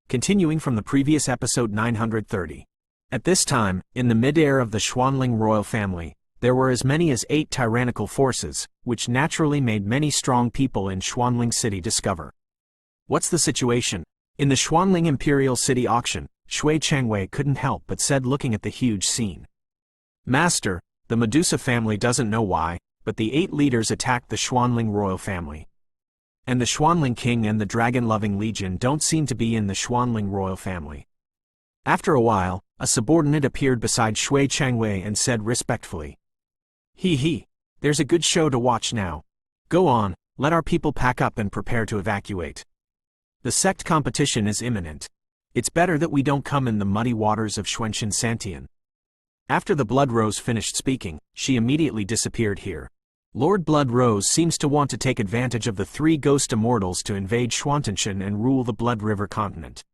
Continuing from the previous episode 930. At this time, in the mid-air of the Xuanling royal family, there were as many as 8 tyrannical forces, which naturally made many strong people in Xuanling City discover. What's the situation? In the Xuanling Imperial City auction, Shui Changwei couldn't help but said looking at the huge scene. Master, the Medusa family doesn't know why, but the 8 leaders attacked the Xuanling royal family. And the Xuanling king and the dragon-loving legion don't seem to be in the Xuanling royal family. After a while, a subordinate appeared beside Shui Changwei and said respectfully, He, there's a good show to watch now. Go on, let our people pack up and prepare to evacuate. The sect competition is imminent. It's better that we don't come in the muddy waters of Xuanxin Santian. After the Blood Rose finished speaking, she immediately disappeared here. Lord Blood Rose seems to want to take advantage of the 3 ghost immortals to invade Xuantianshan and rule the Blood River continent.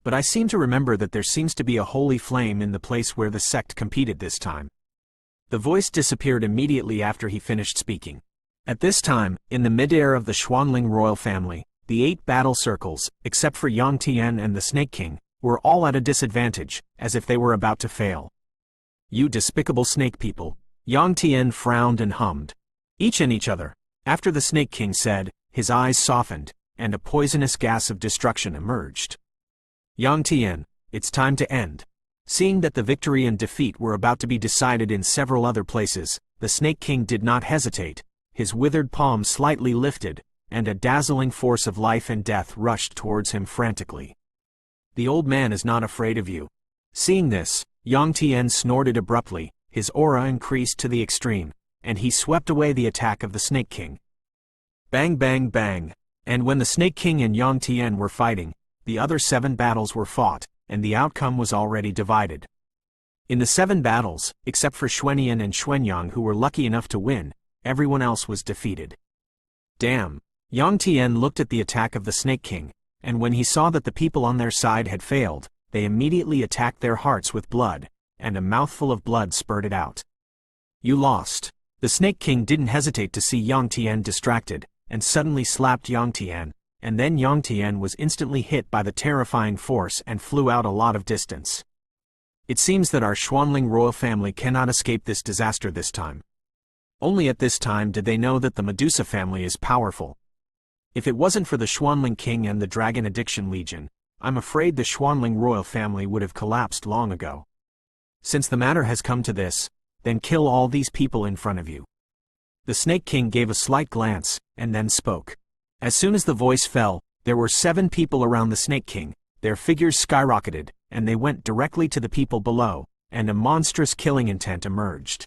But I seem to remember that there seems to be a holy flame in the place where the sect competed this time. The voice disappeared immediately after he finished speaking. At this time, in the mid-air of the Xuanling royal family, the 8 battle circles, except for Yang Tian and the Snake King, were all at a disadvantage, as if they were about to fail. You despicable snake people, Yang Tian frowned and hummed. Each and each other. After the Snake King said, his eyes softened, and a poisonous gas of destruction emerged. Yang Tian, it's time to end. Seeing that the victory and defeat were about to be decided in several other places, the Snake King did not hesitate, his withered palm slightly lifted, and a dazzling force of life and death rushed towards him frantically. The old man is not afraid of you. Seeing this, Yang Tian snorted abruptly, his aura increased to the extreme, and he swept away the attack of the Snake King. Bang bang bang, and when the Snake King and Yang Tian were fighting, the other 7 battles were fought, and the outcome was already divided. In the 7 battles, except for Xuanian and Xuanyang who were lucky enough to win, everyone else was defeated. Damn! Yang Tian looked at the attack of the Snake King, and when he saw that the people on their side had failed, they immediately attacked their hearts with blood, and a mouthful of blood spurted out. You lost. The Snake King didn't hesitate to see Yang Tian distracted, and suddenly slapped Yang Tian, and then Yang Tian was instantly hit by the terrifying force and flew out a lot of distance. It seems that our Xuanling royal family cannot escape this disaster this time. Only at this time did they know that the Medusa family is powerful. If it wasn't for the Xuanling king and the Dragon Addiction Legion, I'm afraid the Xuanling royal family would have collapsed long ago. Since the matter has come to this, then kill all these people in front of you. The Snake King gave a slight glance, and then spoke. As soon as the voice fell, there were 7 people around the Snake King, their figures skyrocketed, and they went directly to the people below, and a monstrous killing intent emerged.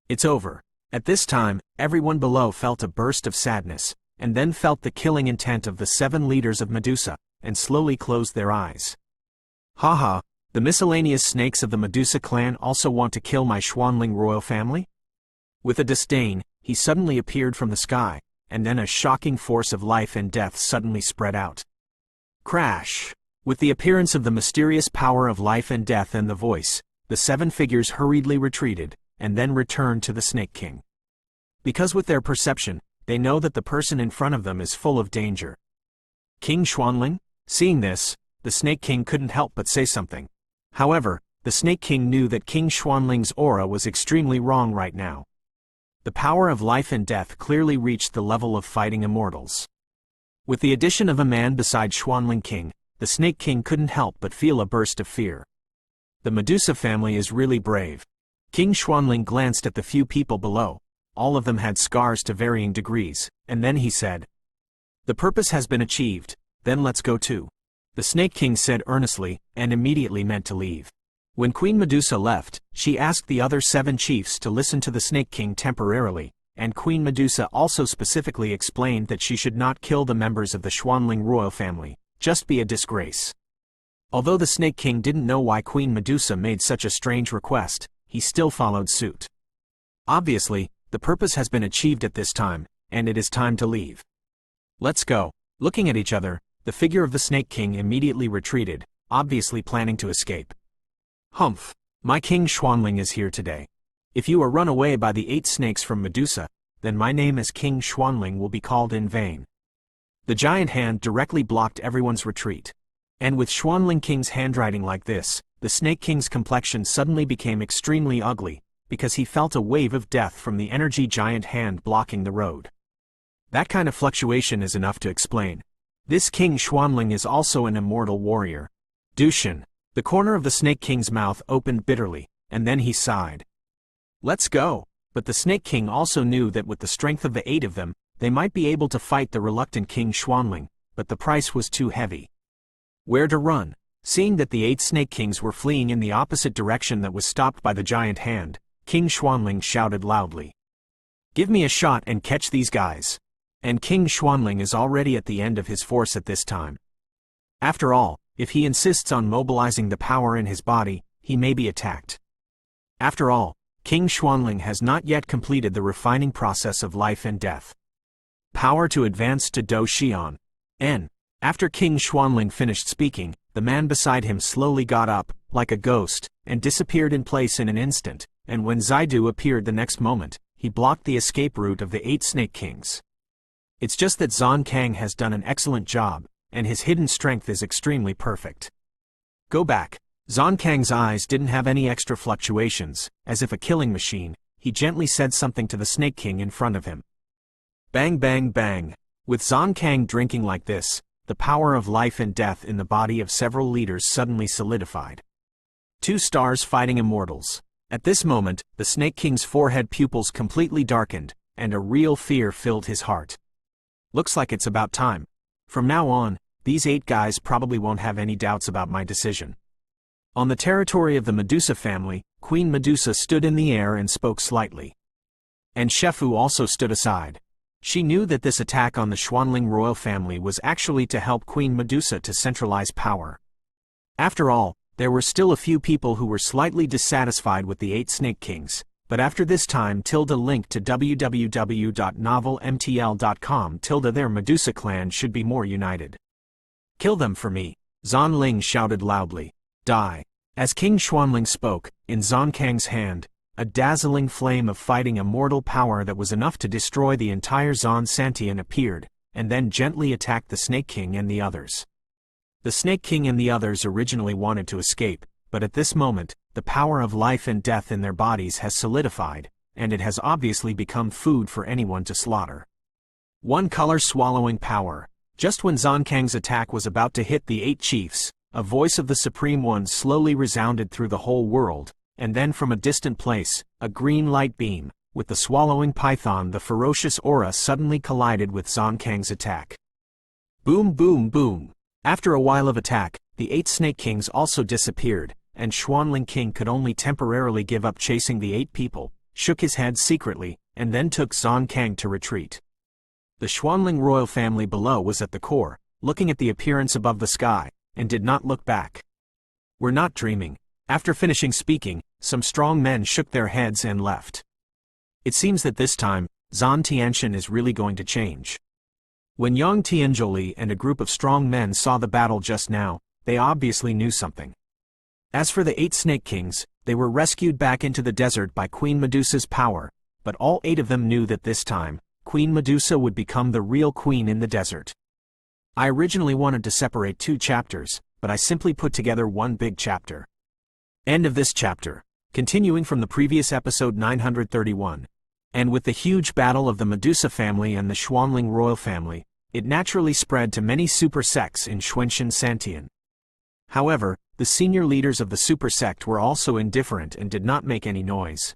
It's over. At this time, everyone below felt a burst of sadness, and then felt the killing intent of the 7 leaders of Medusa, and slowly closed their eyes. Haha, the miscellaneous snakes of the Medusa clan also want to kill my Xuanling royal family? With a disdain, he suddenly appeared from the sky, and then a shocking force of life and death suddenly spread out. Crash! With the appearance of the mysterious power of life and death and the voice, the 7 figures hurriedly retreated, and then returned to the Snake King. Because with their perception, they know that the person in front of them is full of danger. King Xuanling? Seeing this, the Snake King couldn't help but say something. However, the Snake King knew that King Xuanling's aura was extremely wrong right now. The power of life and death clearly reached the level of fighting immortals. With the addition of a man beside Xuanling King, the Snake King couldn't help but feel a burst of fear. The Medusa family is really brave. King Xuanling glanced at the few people below. All of them had scars to varying degrees, and then he said, "The purpose has been achieved, then let's go too." The Snake King said earnestly, and immediately meant to leave. When Queen Medusa left, she asked the other 7 chiefs to listen to the Snake King temporarily, and Queen Medusa also specifically explained that she should not kill the members of the Xuanling royal family, just be a disgrace. Although the Snake King didn't know why Queen Medusa made such a strange request, he still followed suit. Obviously, the purpose has been achieved at this time, and it is time to leave. Let's go. Looking at each other, the figure of the Snake King immediately retreated, obviously planning to escape. Humph! My King Xuanling is here today. If you are run away by the 8 snakes from Medusa, then my name as King Xuanling will be called in vain. The giant hand directly blocked everyone's retreat. And with Xuanling King's handwriting like this, the Snake King's complexion suddenly became extremely ugly, because he felt a wave of death from the energy giant hand blocking the road. That kind of fluctuation is enough to explain. This King Xuanling is also an immortal warrior. Dushin. The corner of the Snake King's mouth opened bitterly, and then he sighed. Let's go. But the Snake King also knew that with the strength of the 8 of them, they might be able to fight the reluctant King Xuanling, but the price was too heavy. Where to run? Seeing that the 8 Snake Kings were fleeing in the opposite direction that was stopped by the giant hand, King Xuanling shouted loudly. Give me a shot and catch these guys. And King Xuanling is already at the end of his force at this time. After all, if he insists on mobilizing the power in his body, he may be attacked. After all, King Xuanling has not yet completed the refining process of life and death. Power to advance to Do Xian. N. After King Xuanling finished speaking, the man beside him slowly got up, like a ghost, and disappeared in place in an instant, and when Zaidu appeared the next moment, he blocked the escape route of the 8 Snake Kings. It's just that Zhang Kang has done an excellent job, and his hidden strength is extremely perfect. Go back. Zhang Kang's eyes didn't have any extra fluctuations, as if a killing machine. He gently said something to the Snake King in front of him. Bang bang bang. With Zhang Kang drinking like this, the power of life and death in the body of several leaders suddenly solidified. 2 stars fighting immortals. At this moment, the Snake King's forehead pupils completely darkened, and a real fear filled his heart. Looks like it's about time. From now on, these 8 guys probably won't have any doubts about my decision. On the territory of the Medusa family, Queen Medusa stood in the air and spoke slightly. And Shefu also stood aside. She knew that this attack on the Xuanling royal family was actually to help Queen Medusa to centralize power. After all, there were still a few people who were slightly dissatisfied with the 8 Snake Kings, but after this time link to www.novelmtl.com their Medusa clan should be more united. Kill them for me, Zan Ling shouted loudly. Die. As King Xuanling spoke, in Zhang Kang's hand, a dazzling flame of fighting immortal power that was enough to destroy the entire Zan Santian appeared, and then gently attacked the Snake King and the others. The Snake King and the others originally wanted to escape, but at this moment, the power of life and death in their bodies has solidified, and it has obviously become food for anyone to slaughter. One color swallowing power. Just when Zhang Kang's attack was about to hit the 8 chiefs, a voice of the Supreme One slowly resounded through the whole world, and then from a distant place, a green light beam, with the swallowing python the ferocious aura suddenly collided with Zhang Kang's attack. Boom boom boom. After a while of attack, the 8 Snake Kings also disappeared, and Xuanling King could only temporarily give up chasing the 8 people, shook his head secretly, and then took Zhang Kang to retreat. The Xuanling royal family below was at the core, looking at the appearance above the sky, and did not look back. We're not dreaming. After finishing speaking, some strong men shook their heads and left. It seems that this time, Zan Tianxian is really going to change. When Yang Tianzholi and a group of strong men saw the battle just now, they obviously knew something. As for the 8 Snake Kings, they were rescued back into the desert by Queen Medusa's power, but all 8 of them knew that this time, Queen Medusa would become the real queen in the desert. I originally wanted to separate 2 chapters, but I simply put together one big chapter. End of this chapter. Continuing from the previous episode 931. And with the huge battle of the Medusa family and the Xuanling royal family, it naturally spread to many super sects in Xuanxin Santian. However, the senior leaders of the super sect were also indifferent and did not make any noise.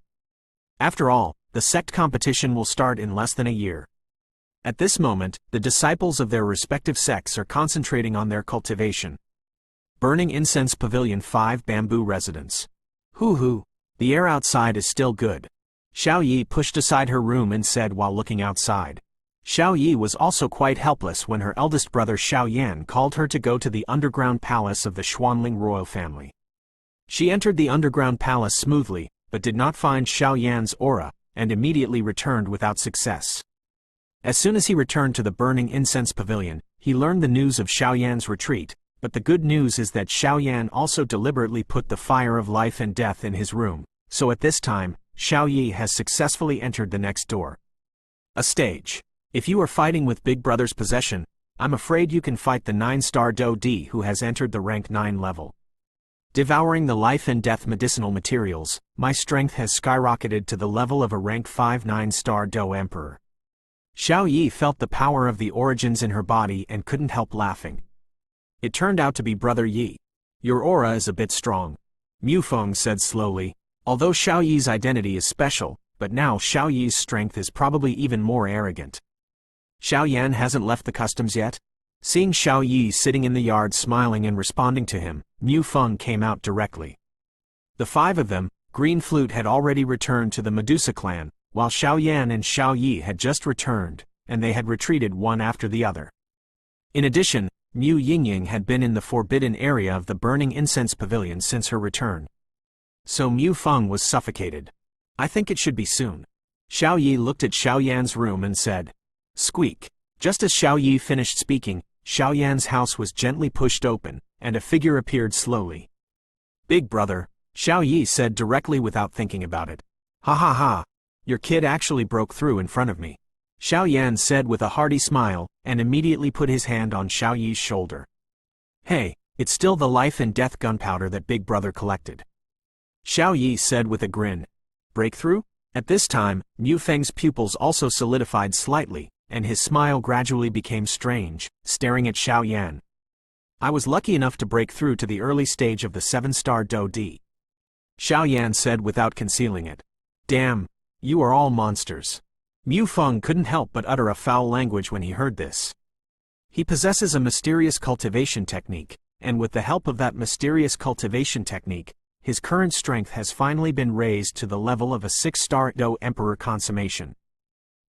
After all, the sect competition will start in less than a year. At this moment, the disciples of their respective sects are concentrating on their cultivation. Burning Incense Pavilion 5 Bamboo Residence. Hoo, the air outside is still good. Xiao Yi pushed aside her room and said while looking outside. Xiao Yi was also quite helpless when her eldest brother Xiao Yan called her to go to the underground palace of the Xuanling royal family. She entered the underground palace smoothly, but did not find Xiao Yan's aura, and immediately returned without success. As soon as he returned to the Burning Incense Pavilion, he learned the news of Xiao Yan's retreat, but the good news is that Xiao Yan also deliberately put the fire of life and death in his room, so at this time, Xiao Yi has successfully entered the next door. A stage. If you are fighting with Big Brother's possession, I'm afraid you can fight the 9-star Doudi who has entered the rank 9 level. Devouring the life and death medicinal materials, my strength has skyrocketed to the level of a rank 5 9-star Do Emperor. Xiao Yi felt the power of the origins in her body and couldn't help laughing. It turned out to be Brother Yi. Your aura is a bit strong, Mu Feng said slowly, although Xiao Yi's identity is special, but now Xiao Yi's strength is probably even more arrogant. Xiao Yan hasn't left the customs yet? Seeing Xiao Yi sitting in the yard smiling and responding to him, Mu Feng came out directly. The 5 of them, Green Flute had already returned to the Medusa clan, while Xiao Yan and Xiao Yi had just returned, and they had retreated one after the other. In addition, Mu Yingying had been in the forbidden area of the Burning Incense Pavilion since her return. So Mu Feng was suffocated. I think it should be soon. Xiao Yi looked at Xiao Yan's room and said, "Squeak." Just as Xiao Yi finished speaking, Xiao Yan's house was gently pushed open, and a figure appeared slowly. "Big brother," Xiao Yi said directly without thinking about it. "Ha ha ha. Your kid actually broke through in front of me," Xiao Yan said with a hearty smile, and immediately put his hand on Xiao Yi's shoulder. "Hey, it's still the life and death gunpowder that Big Brother collected," Xiao Yi said with a grin. "Breakthrough?" At this time, Mu Feng's pupils also solidified slightly, and his smile gradually became strange, staring at Xiao Yan. "I was lucky enough to break through to the early stage of the 7-star Doudi," Xiao Yan said without concealing it. "Damn, you are all monsters." Mu Feng couldn't help but utter a foul language when he heard this. He possesses a mysterious cultivation technique, and with the help of that mysterious cultivation technique, his current strength has finally been raised to the level of a 6-star Do Emperor consummation.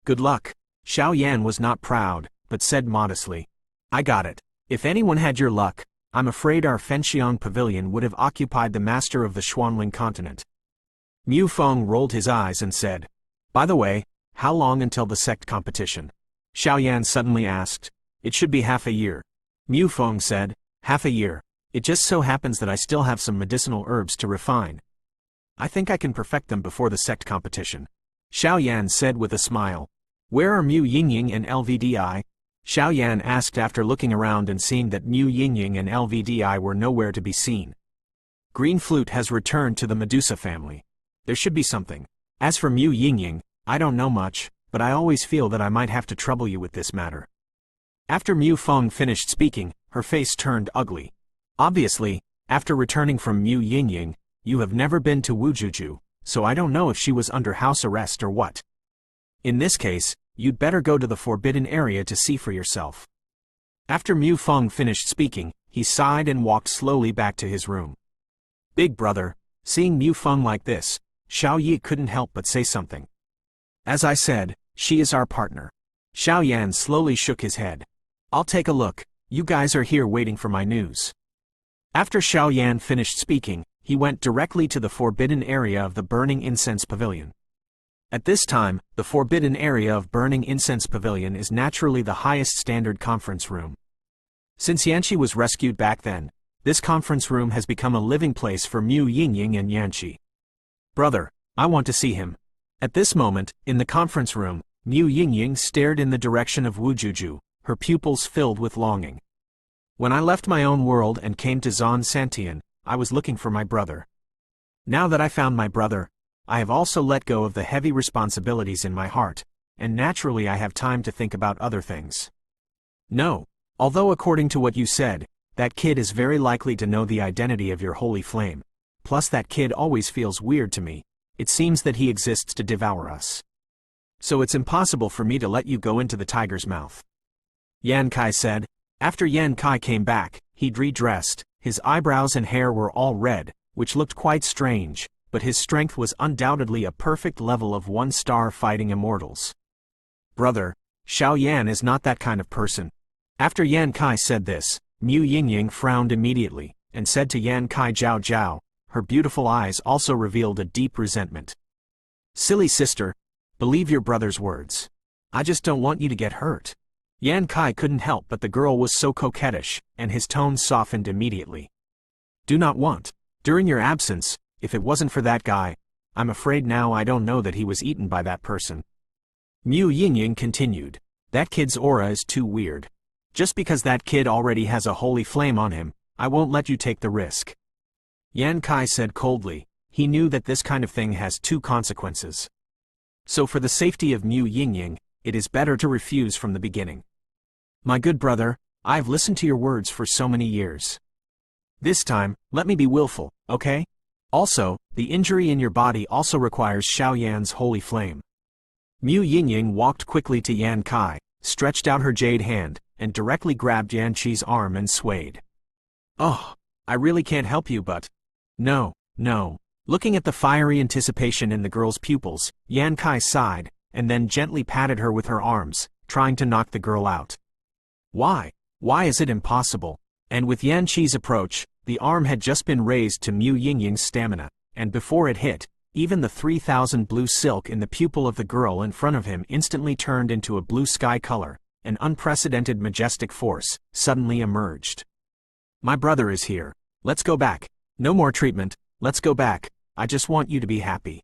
"Good luck." Xiao Yan was not proud, but said modestly, "I got it. If anyone had your luck, I'm afraid our Fenxiang Pavilion would have occupied the master of the Xuanling continent." Mu Feng rolled his eyes and said, "By the way, how long until the sect competition?" Xiao Yan suddenly asked. "It should be half a year." Mu Feng said, "Half a year. It just so happens that I still have some medicinal herbs to refine. I think I can perfect them before the sect competition," Xiao Yan said with a smile. "Where are Mu Yingying and LVDI?" Xiao Yan asked after looking around and seeing that Mu Yingying and LVDI were nowhere to be seen. "Green Flute has returned to the Medusa family. There should be something. As for Mu Yingying, I don't know much, but I always feel that I might have to trouble you with this matter." After Mu Feng finished speaking, her face turned ugly. "Obviously, after returning from Mu Yingying, you have never been to Wujuju, so I don't know if she was under house arrest or what. In this case, you'd better go to the forbidden area to see for yourself." After Mu Feng finished speaking, he sighed and walked slowly back to his room. "Big brother," seeing Mu Feng like this, Xiao Yi couldn't help but say something. "As I said, she is our partner." Xiao Yan slowly shook his head. "I'll take a look. You guys are here waiting for my news." After Xiao Yan finished speaking, he went directly to the forbidden area of the Burning Incense Pavilion. At this time, the forbidden area of Burning Incense Pavilion is naturally the highest standard conference room. Since Yanqi was rescued back then, this conference room has become a living place for Mu Yingying and Yanqi. "Brother, I want to see him." At this moment, in the conference room, Mu Yingying stared in the direction of Wujuju, her pupils filled with longing. "When I left my own world and came to Zan Santian, I was looking for my brother. Now that I found my brother, I have also let go of the heavy responsibilities in my heart, and naturally I have time to think about other things. No, although according to what you said, that kid is very likely to know the identity of your holy flame. Plus that kid always feels weird to me. It seems that he exists to devour us. So it's impossible for me to let you go into the tiger's mouth," Yan Kai said. After Yan Kai came back, he'd redressed, his eyebrows and hair were all red, which looked quite strange, but his strength was undoubtedly a perfect level of 1-star fighting immortals. "Brother, Xiao Yan is not that kind of person." After Yan Kai said this, Mu Yingying frowned immediately, and said to Yan Kai, "Jiao Jiao." Her beautiful eyes also revealed a deep resentment. "Silly sister, believe your brother's words. I just don't want you to get hurt." Yan Kai couldn't help but the girl was so coquettish, and his tone softened immediately. "Do not want. During your absence, if it wasn't for that guy, I'm afraid now I don't know that he was eaten by that person." Mu Yingying continued. "That kid's aura is too weird. Just because that kid already has a holy flame on him, I won't let you take the risk. Yan Kai said coldly. He knew that this kind of thing has two consequences. So for the safety of Mu Yingying, it is better to refuse from the beginning. My good brother, I've listened to your words for so many years. This time, let me be willful, okay? Also, the injury in your body also requires Xiao Yan's holy flame. Mu Yingying walked quickly to Yan Kai, stretched out her jade hand, and directly grabbed Yan Qi's arm and swayed. Oh, I really can't help you but... No. Looking at the fiery anticipation in the girl's pupils, Yan Kai sighed, and then gently patted her with her arms, trying to knock the girl out. Why? Why is it impossible? And with Yan Qi's approach, the arm had just been raised to Mu Yingying's stamina, and before it hit, even the 3000 blue silk in the pupil of the girl in front of him instantly turned into a blue sky color. An unprecedented majestic force suddenly emerged. My brother is here. Let's go back. No more treatment, let's go back. I just want you to be happy.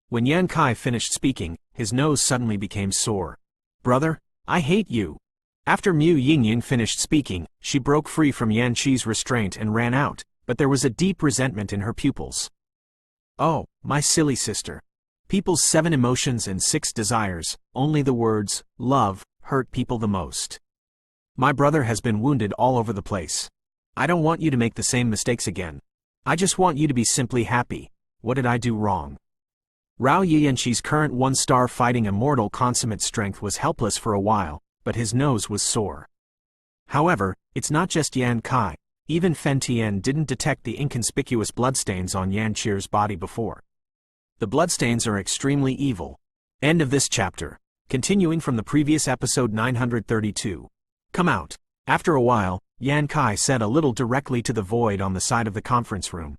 When Yan Kai finished speaking, his nose suddenly became sore. Brother, I hate you. After Mu Yingying finished speaking, she broke free from Yan Qi's restraint and ran out, but there was a deep resentment in her pupils. Oh, my silly sister. People's 7 emotions and 6 desires, only the words, love, hurt people the most. My brother has been wounded all over the place. I don't want you to make the same mistakes again. I just want you to be simply happy. What did I do wrong? Rao Yianqi's current 1-star fighting immortal consummate strength was helpless for a while, but his nose was sore. However, it's not just Yan Kai. Even Fen Tian didn't detect the inconspicuous bloodstains on Yan Qi's body before. The bloodstains are extremely evil. End of this chapter. Continuing from the previous episode 932. Come out. After a while, Yan Kai said a little directly to the void on the side of the conference room.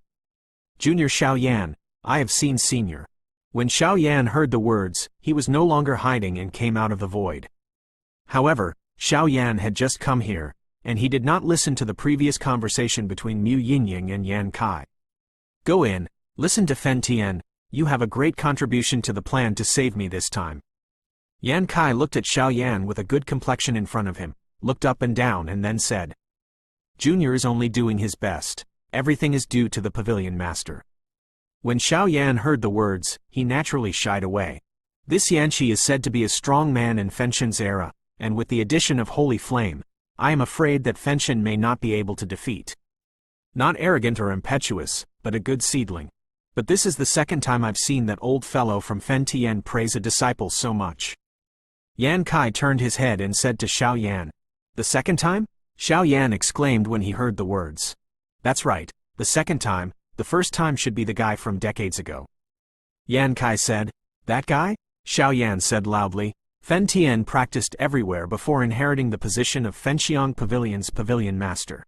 Junior Xiao Yan, I have seen Senior. When Xiao Yan heard the words, he was no longer hiding and came out of the void. However, Xiao Yan had just come here, and he did not listen to the previous conversation between Mu Yingying and Yan Kai. Go in, listen to Fen Tian, you have a great contribution to the plan to save me this time. Yan Kai looked at Xiao Yan with a good complexion in front of him, looked up and down and then said, Junior is only doing his best, everything is due to the pavilion master. When Xiao Yan heard the words, he naturally shied away. This Yanqi is said to be a strong man in Fenshen's era, and with the addition of Holy Flame, I am afraid that Fenshen may not be able to defeat. Not arrogant or impetuous, but a good seedling. But this is the second time I've seen that old fellow from Fen Tian praise a disciple so much. Yan Kai turned his head and said to Xiao Yan, The second time? Xiao Yan exclaimed when he heard the words. That's right, the second time, the first time should be the guy from decades ago. Yan Kai said, That guy? Xiao Yan said loudly. Fen Tian practiced everywhere before inheriting the position of Fenxiang Pavilion's pavilion master.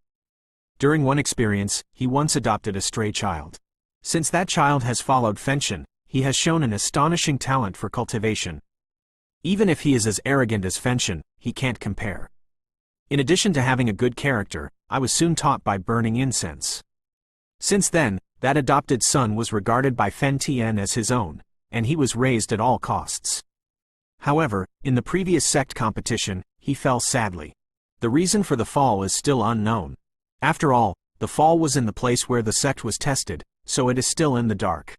During one experience, he once adopted a stray child. Since that child has followed Fenshen, he has shown an astonishing talent for cultivation. Even if he is as arrogant as Fenshen, he can't compare. In addition to having a good character, I was soon taught by burning incense. Since then, that adopted son was regarded by Fen Tian as his own, and he was raised at all costs. However, in the previous sect competition, he fell sadly. The reason for the fall is still unknown. After all, the fall was in the place where the sect was tested, so it is still in the dark.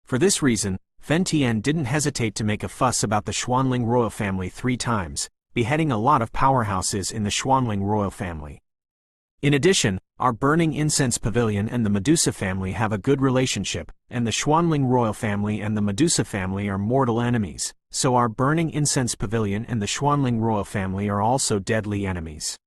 For this reason, Fen Tian didn't hesitate to make a fuss about the Xuanling royal family 3 times, beheading a lot of powerhouses in the Xuanling royal family. In addition, our Burning Incense Pavilion and the Medusa family have a good relationship, and the Xuanling royal family and the Medusa family are mortal enemies, so our Burning Incense Pavilion and the Xuanling royal family are also deadly enemies.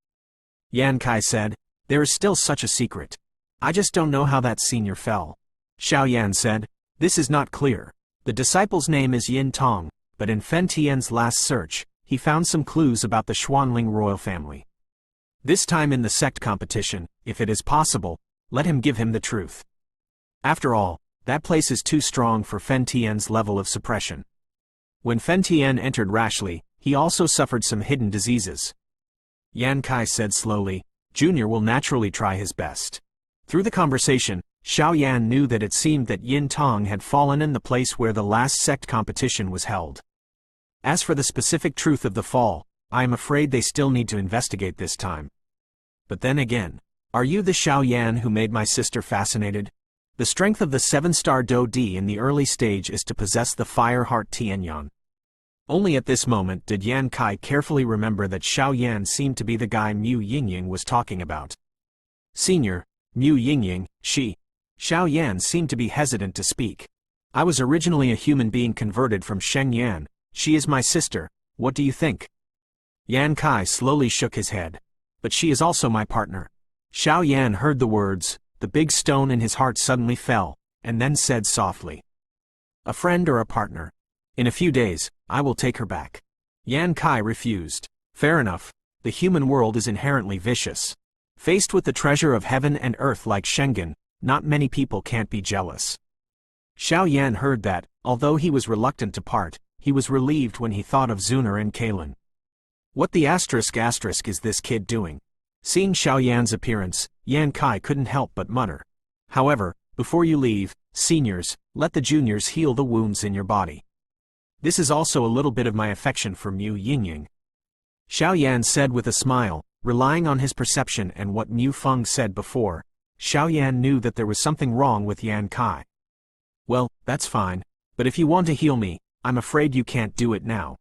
Yan Kai said, There is still such a secret. I just don't know how that senior fell. Xiao Yan said, This is not clear. The disciple's name is Yin Tong, but in Fen Tian's last search, he found some clues about the Xuanling royal family. This time in the sect competition, if it is possible, let him give him the truth. After all, that place is too strong for Fen Tian's level of suppression. When Fen Tian entered rashly, he also suffered some hidden diseases. Yan Kai said slowly, Junior will naturally try his best. Through the conversation, Xiao Yan knew that it seemed that Yin Tong had fallen in the place where the last sect competition was held. As for the specific truth of the fall, I am afraid they still need to investigate this time. But then again, are you the Xiao Yan who made my sister fascinated? The strength of the 7-star Doudi in the early stage is to possess the fire heart Tianyan. Only at this moment did Yan Kai carefully remember that Xiao Yan seemed to be the guy Mu Yingying was talking about. Senior, Mu Yingying, she. Xiao Yan seemed to be hesitant to speak. I was originally a human being converted from Sheng Yan. She is my sister, what do you think? Yan Kai slowly shook his head. But she is also my partner. Xiao Yan heard the words, the big stone in his heart suddenly fell, and then said softly. A friend or a partner? In a few days, I will take her back. Yan Kai refused. Fair enough, the human world is inherently vicious. Faced with the treasure of heaven and earth like Schengen, not many people can't be jealous. Xiao Yan heard that, although he was reluctant to part, he was relieved when he thought of Zuner and Kalen. What the asterisk is this kid doing? Seeing Xiao Yan's appearance, Yan Kai couldn't help but mutter. However, before you leave, seniors, let the juniors heal the wounds in your body. This is also a little bit of my affection for Mu Yingying. Xiao Yan said with a smile, relying on his perception and what Mu Feng said before. Xiao Yan knew that there was something wrong with Yan Kai. Well, that's fine, but if you want to heal me, I'm afraid you can't do it now.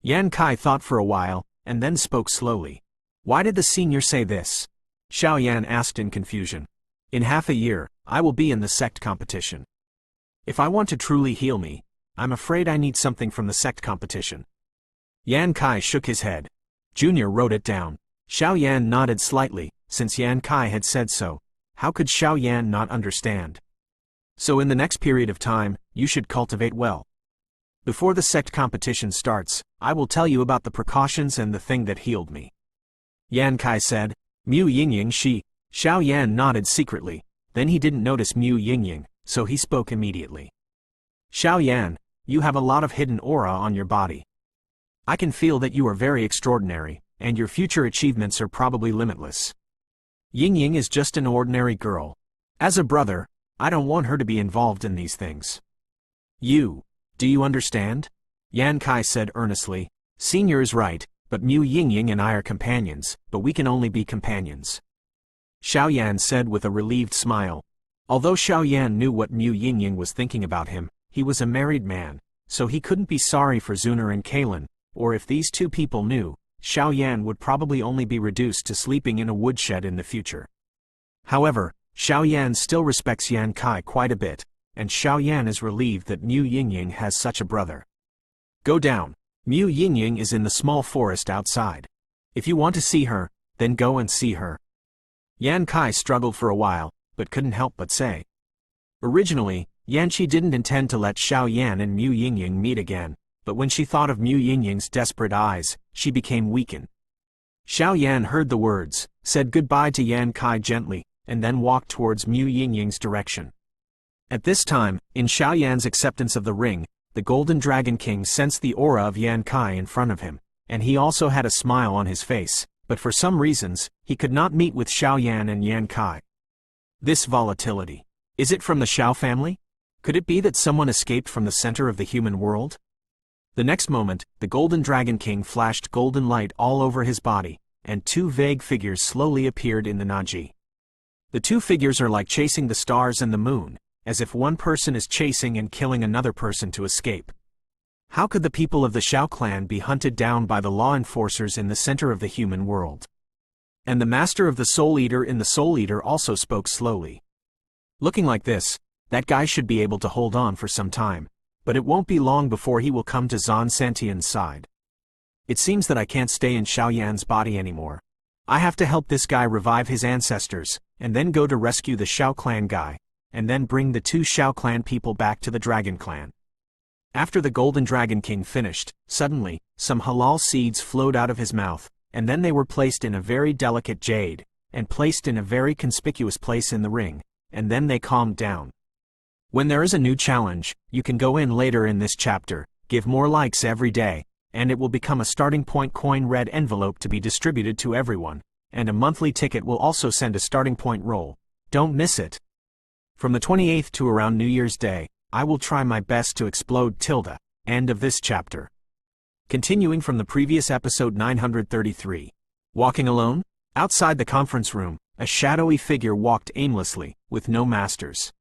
Yan Kai thought for a while, and then spoke slowly. Why did the senior say this? Xiao Yan asked in confusion. In half a year, I will be in the sect competition. If I want to truly heal me, I'm afraid I need something from the sect competition. Yan Kai shook his head. Junior wrote it down. Xiao Yan nodded slightly, since Yan Kai had said so. How could Xiao Yan not understand? So in the next period of time, you should cultivate well. Before the sect competition starts, I will tell you about the precautions and the thing that healed me. Yan Kai said. Mu Yingying she. Xiao Yan nodded secretly, then he didn't notice Mu Yingying, so he spoke immediately. Xiao Yan, you have a lot of hidden aura on your body. I can feel that you are very extraordinary, and your future achievements are probably limitless. Yingying is just an ordinary girl. As a brother, I don't want her to be involved in these things. Do you understand? Yan Kai said earnestly. Senior is right, but Mu Yingying and I are companions, but we can only be companions. Xiao Yan said with a relieved smile. Although Xiao Yan knew what Mu Yingying was thinking about him, he was a married man, so he couldn't be sorry for Zuner and Kalen, or if these two people knew, Xiao Yan would probably only be reduced to sleeping in a woodshed in the future. However, Xiao Yan still respects Yan Kai quite a bit, and Xiao Yan is relieved that Mu Yingying has such a brother. Go down. Mu Yingying is in the small forest outside. If you want to see her, then go and see her. Yan Kai struggled for a while, but couldn't help but say. Originally, Yanqi didn't intend to let Xiao Yan and Mu Yingying meet again, but when she thought of Mu Yingying's desperate eyes, she became weakened. Xiao Yan heard the words, said goodbye to Yan Kai gently, and then walked towards Mu Yingying's direction. At this time, in Xiao Yan's acceptance of the ring, the Golden Dragon King sensed the aura of Yan Kai in front of him, and he also had a smile on his face, but for some reasons, he could not meet with Xiao Yan and Yan Kai. This volatility. Is it from the Xiao family? Could it be that someone escaped from the center of the human world? The next moment, the Golden Dragon King flashed golden light all over his body, and two vague figures slowly appeared in the Naji. The two figures are like chasing the stars and the moon, as if one person is chasing and killing another person to escape. How could the people of the Xiao clan be hunted down by the law enforcers in the center of the human world? And the master of the Soul Eater in the Soul Eater also spoke slowly. Looking like this, that guy should be able to hold on for some time, but it won't be long before he will come to Zan Santian's side. It seems that I can't stay in Xiao Yan's body anymore. I have to help this guy revive his ancestors, and then go to rescue the Xiao clan guy, and then bring the two Xiao clan people back to the Dragon clan. After the Golden Dragon King finished, suddenly, some halal seeds flowed out of his mouth, and then they were placed in a very delicate jade, and placed in a very conspicuous place in the ring, and then they calmed down. When there is a new challenge, you can go in later in this chapter, give more likes every day, and it will become a starting point coin red envelope to be distributed to everyone, and a monthly ticket will also send a starting point roll. Don't miss it. From the 28th to around New Year's Day, I will try my best to explode tilde. End of this chapter. Continuing from the previous episode 933. Walking alone? Outside the conference room, a shadowy figure walked aimlessly, with no masters.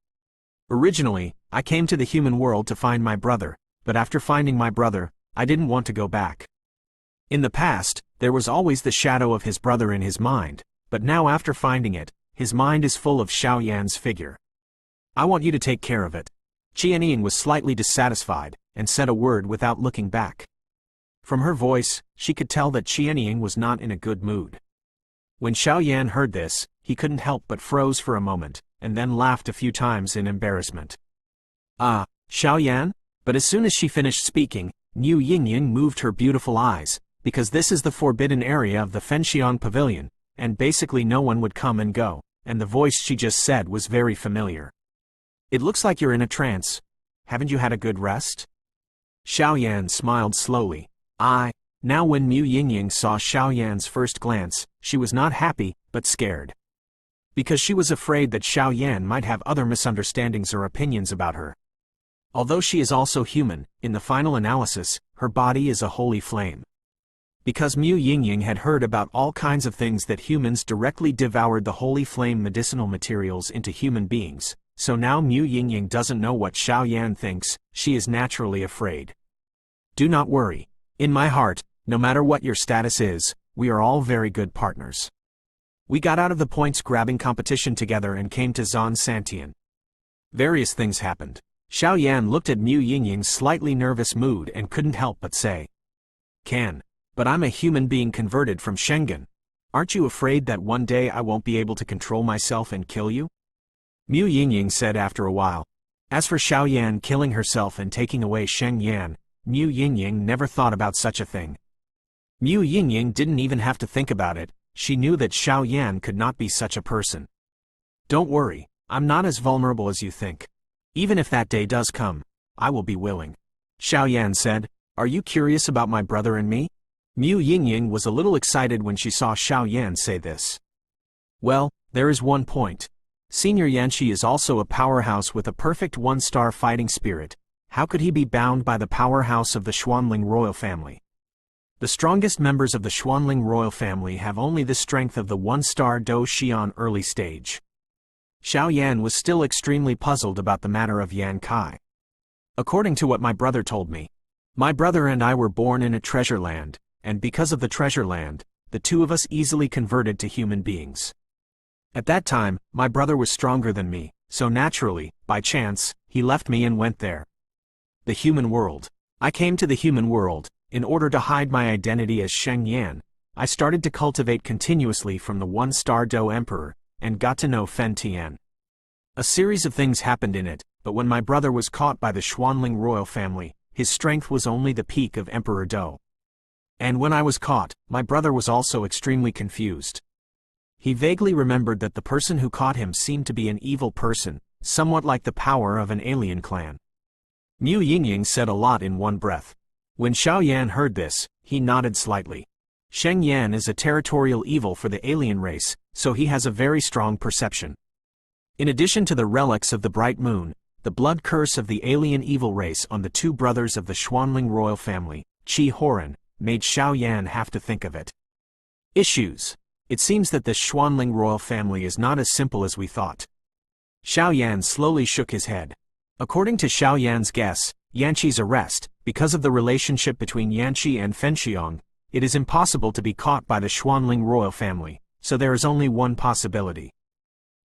Originally, I came to the human world to find my brother, but after finding my brother, I didn't want to go back. In the past, there was always the shadow of his brother in his mind, but now after finding it, his mind is full of Xiao Yan's figure. I want you to take care of it. Qianying was slightly dissatisfied, and said a word without looking back. From her voice, she could tell that Qianying was not in a good mood. When Xiao Yan heard this, he couldn't help but froze for a moment, and then laughed a few times in embarrassment. Ah, Xiao Yan? But as soon as she finished speaking, Mu Yingying moved her beautiful eyes, because this is the forbidden area of the Fenxiang Pavilion, and basically no one would come and go, and the voice she just said was very familiar. It looks like you're in a trance. Haven't you had a good rest? Xiao Yan smiled slowly. Now when Mu Yingying saw Xiao Yan's first glance, she was not happy, but scared. Because she was afraid that Xiao Yan might have other misunderstandings or opinions about her. Although she is also human, in the final analysis, her body is a holy flame. Because Mu Yingying had heard about all kinds of things that humans directly devoured the holy flame medicinal materials into human beings, so now Mu Yingying doesn't know what Xiao Yan thinks, she is naturally afraid. Do not worry. In my heart, no matter what your status is, we are all very good partners. We got out of the points-grabbing competition together and came to Zhan Santian. Various things happened. Xiao Yan looked at Mu Yingying's slightly nervous mood and couldn't help but say, But I'm a human being converted from Shengen. Aren't you afraid that one day I won't be able to control myself and kill you? Mu Yingying said after a while. As for Xiao Yan killing herself and taking away Sheng Yan, Mu Yingying never thought about such a thing. Mu Yingying didn't even have to think about it, she knew that Xiao Yan could not be such a person. Don't worry, I'm not as vulnerable as you think. Even if that day does come, I will be willing. Xiao Yan said, Are you curious about my brother and me? Mu Yingying was a little excited when she saw Xiao Yan say this. Well, there is one point. Senior Yanqi is also a powerhouse with a perfect one-star fighting spirit. How could he be bound by the powerhouse of the Xuanling royal family? The strongest members of the Xuanling royal family have only the strength of the one-star Do Xian early stage. Xiao Yan was still extremely puzzled about the matter of Yan Kai. According to what my brother told me, my brother and I were born in a treasure land, and because of the treasure land, the two of us easily converted to human beings. At that time, my brother was stronger than me, so naturally, by chance, he left me and went there. The human world. I came to the human world, in order to hide my identity as Sheng Yan. I started to cultivate continuously from the one-star Do Emperor, and got to know Fen Tian. A series of things happened in it, but when my brother was caught by the Xuanling royal family, his strength was only the peak of Emperor Do. And when I was caught, my brother was also extremely confused. He vaguely remembered that the person who caught him seemed to be an evil person, somewhat like the power of an alien clan. Mu Yingying said a lot in one breath. When Xiao Yan heard this, he nodded slightly. Sheng Yan is a territorial evil for the alien race, so he has a very strong perception. In addition to the relics of the bright moon, the blood curse of the alien evil race on the two brothers of the Xuanling royal family, Qi Horan, made Xiao Yan have to think of it. Issues. It seems that the Xuanling royal family is not as simple as we thought. Xiao Yan slowly shook his head. According to Xiao Yan's guess, Yanqi's arrest, because of the relationship between Yanqi and Fenxiang, it is impossible to be caught by the Xuanling royal family, so there is only one possibility.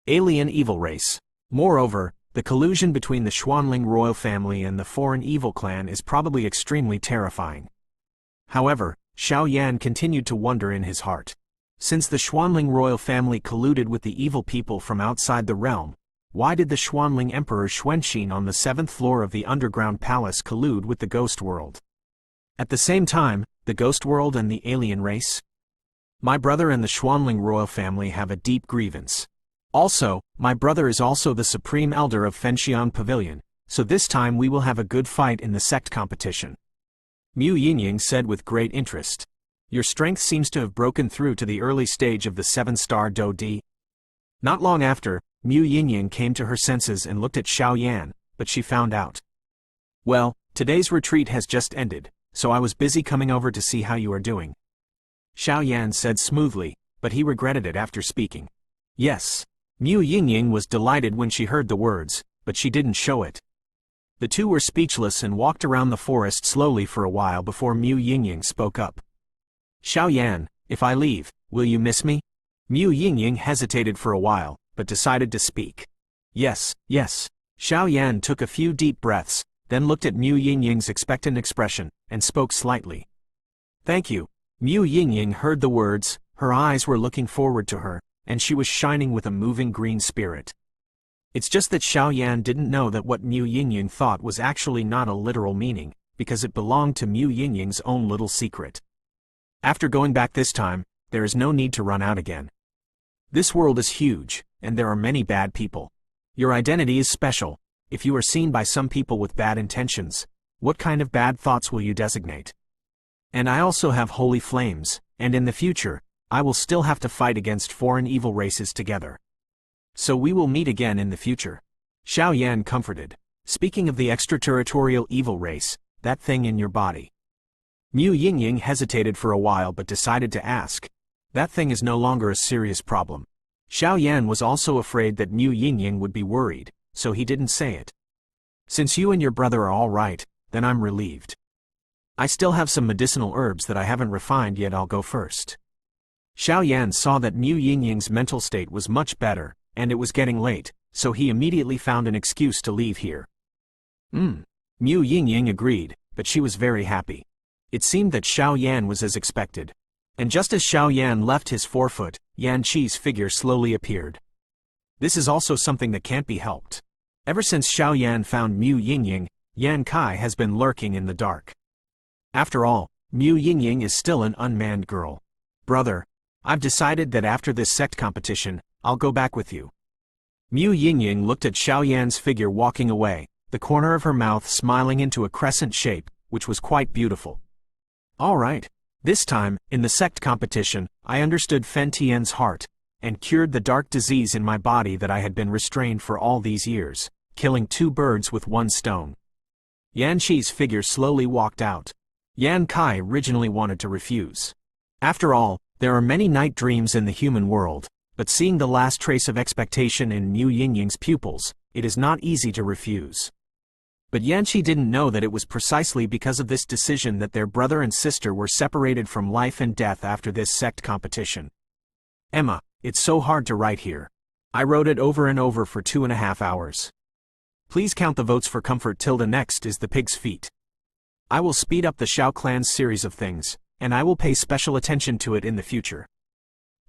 Alien evil race. Moreover, the collusion between the Xuanling royal family and the foreign evil clan is probably extremely terrifying. However, Xiao Yan continued to wonder in his heart. Since the Xuanling royal family colluded with the evil people from outside the realm, why did the Xuanling Emperor Xuanxin on the 7th floor of the underground palace collude with the ghost world? At the same time, the ghost world and the alien race? My brother and the Xuanling royal family have a deep grievance. Also, my brother is also the supreme elder of Fenxiang Pavilion, so this time we will have a good fight in the sect competition. Mu Yingying said with great interest. Your strength seems to have broken through to the early stage of the 7-star Doudi. Not long after, Mu Yingying came to her senses and looked at Xiao Yan, but she found out. Well, today's retreat has just ended, so I was busy coming over to see how you are doing. Xiao Yan said smoothly, but he regretted it after speaking. Yes. Mu Yingying was delighted when she heard the words, but she didn't show it. The two were speechless and walked around the forest slowly for a while before Mu Yingying spoke up. Xiao Yan, if I leave, will you miss me? Mu Yingying hesitated for a while, but decided to speak. Yes, yes. Xiao Yan took a few deep breaths, then looked at Mu Yingying's expectant expression, and spoke slightly. Thank you. Mu Yingying heard the words, her eyes were looking forward to her, and she was shining with a moving green spirit. It's just that Xiao Yan didn't know that what Mu Yingying thought was actually not a literal meaning, because it belonged to Mu Yingying's own little secret. After going back this time, there is no need to run out again. This world is huge, and there are many bad people. Your identity is special. If you are seen by some people with bad intentions, what kind of bad thoughts will you designate? And I also have holy flames, and in the future, I will still have to fight against foreign evil races together. So we will meet again in the future. Xiao Yan comforted. Speaking of the extraterritorial evil race, that thing in your body. Mu Yingying hesitated for a while but decided to ask. That thing is no longer a serious problem. Xiao Yan was also afraid that Mu Yingying would be worried, so he didn't say it. Since you and your brother are all right, then I'm relieved. I still have some medicinal herbs that I haven't refined yet. I'll go first. Xiao Yan saw that Mu Yingying's mental state was much better, and it was getting late, so he immediately found an excuse to leave here. Mu Yingying agreed, but she was very happy. It seemed that Xiao Yan was as expected. And just as Xiao Yan left his forefoot, Yan Qi's figure slowly appeared. This is also something that can't be helped. Ever since Xiao Yan found Mu Yingying, Yan Kai has been lurking in the dark. After all, Mu Yingying is still an unmanned girl. Brother, I've decided that after this sect competition, I'll go back with you. Mu Yingying looked at Xiao Yan's figure walking away, the corner of her mouth smiling into a crescent shape, which was quite beautiful. All right. This time, in the sect competition, I understood Fen Tian's heart, and cured the dark disease in my body that I had been restrained for all these years, killing 2 birds with 1 stone. Yan Qi's figure slowly walked out. Yan Kai originally wanted to refuse. After all, there are many night dreams in the human world, but seeing the last trace of expectation in Mu Yingying's pupils, it is not easy to refuse. But Yan Qi didn't know that it was precisely because of this decision that their brother and sister were separated from life and death after this sect competition. Emma, it's so hard to write here. I wrote it over and over for 2.5 hours. Please count the votes for comfort. Next is the pig's feet. I will speed up the Shao clan's series of things, and I will pay special attention to it in the future.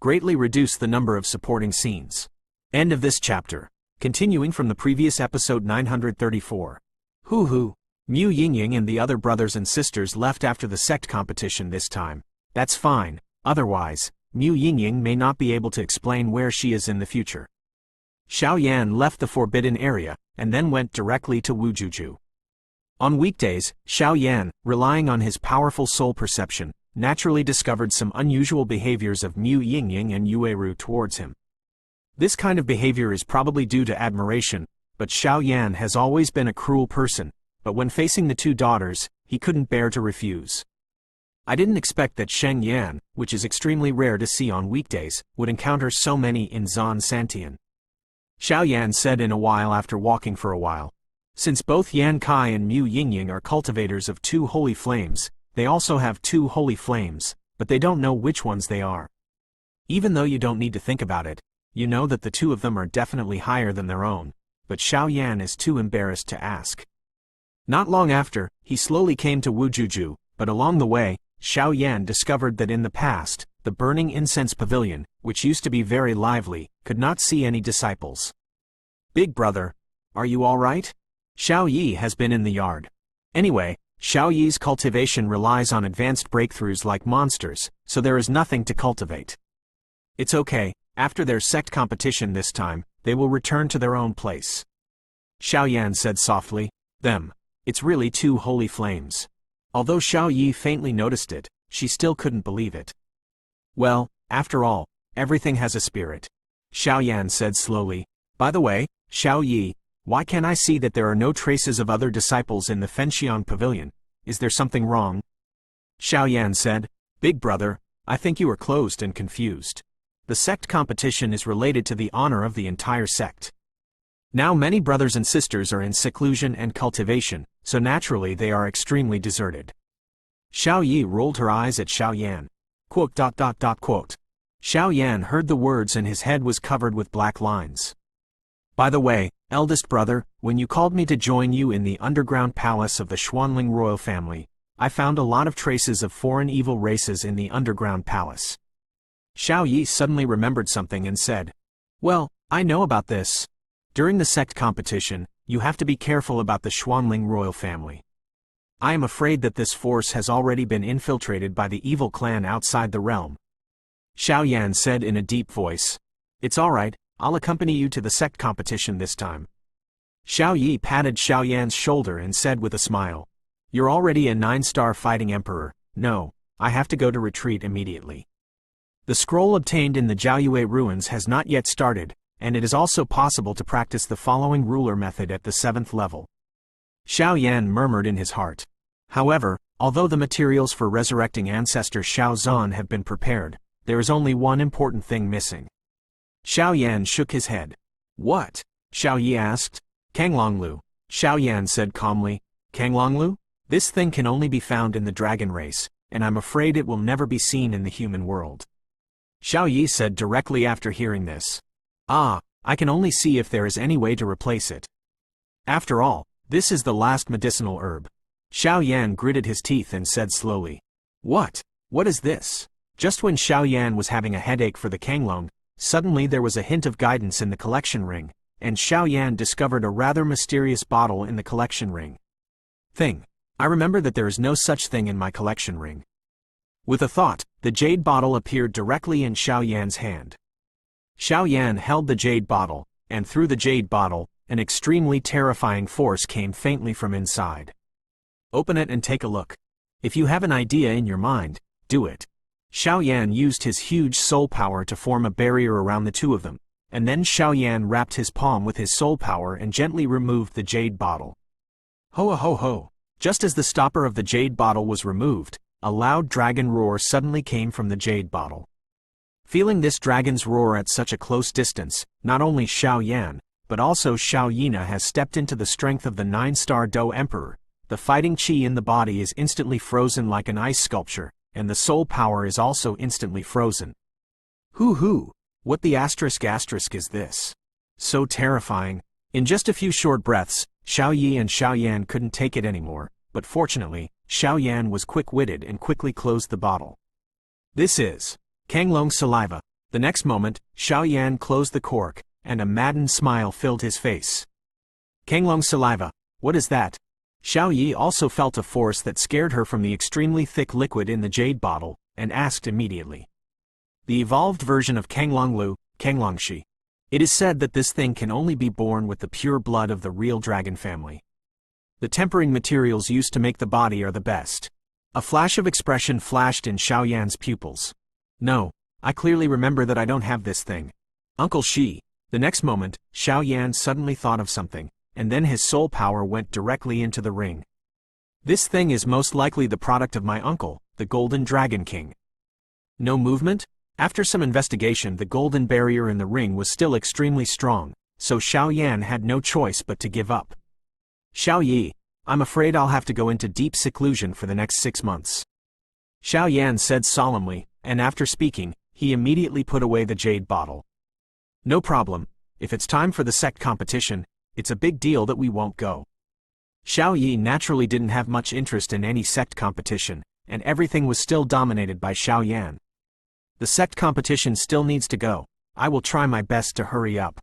Greatly reduce the number of supporting scenes. End of this chapter. Continuing from the previous episode 934. Hoo-hoo. Mu Yingying and the other brothers and sisters left after the sect competition this time. That's fine, otherwise, Mu Yingying may not be able to explain where she is in the future. Xiao Yan left the forbidden area, and then went directly to Wujuju. On weekdays, Xiao Yan, relying on his powerful soul perception, naturally discovered some unusual behaviors of Mu Yingying and Yueru towards him. This kind of behavior is probably due to admiration, but Xiao Yan has always been a cruel person, but when facing the 2 daughters, he couldn't bear to refuse. I didn't expect that Sheng Yan, which is extremely rare to see on weekdays, would encounter so many in Zan Santian. Xiao Yan said in a while after walking for a while. Since both Yan Kai and Mu Yingying are cultivators of 2 holy flames, they also have 2 holy flames, but they don't know which ones they are. Even though you don't need to think about it, you know that the 2 of them are definitely higher than their own, but Xiao Yan is too embarrassed to ask. Not long after, he slowly came to Wujuju, but along the way, Xiao Yan discovered that in the past, the burning incense pavilion, which used to be very lively, could not see any disciples. Big brother, are you all right? Xiao Yi has been in the yard. Anyway, Xiao Yi's cultivation relies on advanced breakthroughs like monsters, so there is nothing to cultivate. It's okay, after their sect competition this time, they will return to their own place. Xiao Yan said softly, them. It's really 2 holy flames. Although Xiao Yi faintly noticed it, she still couldn't believe it. Well, after all, everything has a spirit. Xiao Yan said slowly. By the way, Xiao Yi, why can't I see that there are no traces of other disciples in the Fenxiang pavilion? Is there something wrong? Xiaoyan said, "Big brother, I think you are closed and confused. The sect competition is related to the honor of the entire sect. Now many brothers and sisters are in seclusion and cultivation, so naturally they are extremely deserted." Xiao Yi rolled her eyes at Xiaoyan. Xiaoyan heard the words and his head was covered with black lines. "By the way, eldest brother, when you called me to join you in the underground palace of the Xuanling royal family, I found a lot of traces of foreign evil races in the underground palace." Xiao Yi suddenly remembered something and said, "Well, I know about this. During the sect competition, you have to be careful about the Xuanling royal family. I am afraid that this force has already been infiltrated by the evil clan outside the realm." Xiaoyan said in a deep voice, "It's all right, I'll accompany you to the sect competition this time." Xiao Yi patted Xiaoyan's shoulder and said with a smile, "You're already a 9-star fighting emperor. No, I have to go to retreat immediately. The scroll obtained in the Jiaoyue ruins has not yet started, and it is also possible to practice the following ruler method at the 7th level." Xiaoyan murmured in his heart. However, although the materials for resurrecting ancestor Xiaozan have been prepared, there is only one important thing missing. Xiaoyan shook his head. "What?" Xiao Yi asked. "Canglonglu," Xiaoyan said calmly. "Canglonglu? This thing can only be found in the dragon race, and I'm afraid it will never be seen in the human world." Xiao Yi said directly after hearing this. "Ah, I can only see if there is any way to replace it. After all, this is the last medicinal herb." Xiaoyan gritted his teeth and said slowly, "What? What is this?" Just when Xiaoyan was having a headache for the Canglong, suddenly there was a hint of guidance in the collection ring, and Xiaoyan discovered a rather mysterious bottle in the collection ring. I remember that there is no such thing in my collection ring." With a thought, the jade bottle appeared directly in Xiaoyan's hand. Xiaoyan held the jade bottle, and through the jade bottle, an extremely terrifying force came faintly from inside. "Open it and take a look. If you have an idea in your mind, do it." Xiaoyan used his huge soul power to form a barrier around the two of them, and then Xiaoyan wrapped his palm with his soul power and gently removed the jade bottle. Ho ho ho! Just as the stopper of the jade bottle was removed, a loud dragon roar suddenly came from the jade bottle. Feeling this dragon's roar at such a close distance, not only Xiaoyan, but also Xiao Yina has stepped into the strength of the 9-star Do Emperor. The fighting chi in the body is instantly frozen like an ice sculpture, and the soul power is also instantly frozen. Hoo! What the asterisk is this? So terrifying. In just a few short breaths, Xiao Yi and Xiaoyan couldn't take it anymore, but fortunately, Xiaoyan was quick-witted and quickly closed the bottle. "This is Canglong saliva." The next moment, Xiaoyan closed the cork, and a maddened smile filled his face. "Canglong saliva, what is that?" Xiao Yi also felt a force that scared her from the extremely thick liquid in the jade bottle, and asked immediately. "The evolved version of Canglonglu, Canglongshi. It is said that this thing can only be born with the pure blood of the real dragon family. The tempering materials used to make the body are the best." A flash of expression flashed in Xiaoyan's pupils. "No, I clearly remember that I don't have this thing. Uncle Shi." The next moment, Xiaoyan suddenly thought of something, and then his soul power went directly into the ring. "This thing is most likely the product of my uncle, the Golden Dragon King." No movement? After some investigation, the golden barrier in the ring was still extremely strong, so Xiaoyan had no choice but to give up. "Xiao Yi, I'm afraid I'll have to go into deep seclusion for the next 6 months." Xiaoyan said solemnly, and after speaking, he immediately put away the jade bottle. "No problem. If it's time for the sect competition, it's a big deal that we won't go." Xiao Yi naturally didn't have much interest in any sect competition, and everything was still dominated by Xiaoyan. "The sect competition still needs to go. I will try my best to hurry up.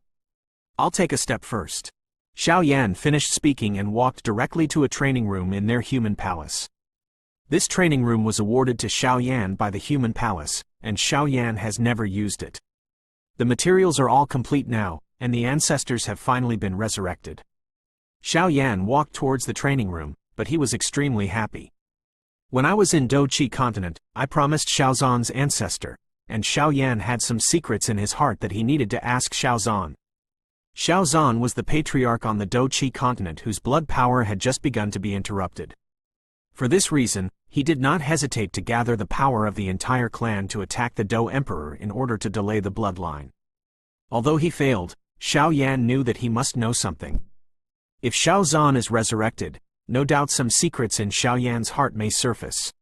I'll take a step first." Xiaoyan finished speaking and walked directly to a training room in their human palace. This training room was awarded to Xiaoyan by the human palace, and Xiaoyan has never used it. The materials are all complete now, and the ancestors have finally been resurrected. Xiaoyan walked towards the training room, but he was extremely happy. "When I was in Doqi continent, I promised Xiaozan's ancestor, and Xiaoyan had some secrets in his heart that he needed to ask Xiaozan." Xiaozan was the patriarch on the Doqi continent whose blood power had just begun to be interrupted. For this reason, He did not hesitate to gather the power of the entire clan to attack the Dou Emperor in order to delay the bloodline. Although he failed, Xiao Yan knew that he must know something. If Xiao Zhan is resurrected, no doubt some secrets in Xiao Yan's heart may surface.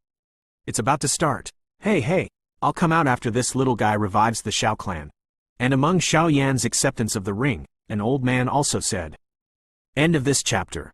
It's about to start. Hey, I'll come out after this little guy revives the Xiao clan. And among Xiao Yan's acceptance of the ring, an old man also said. End of this chapter.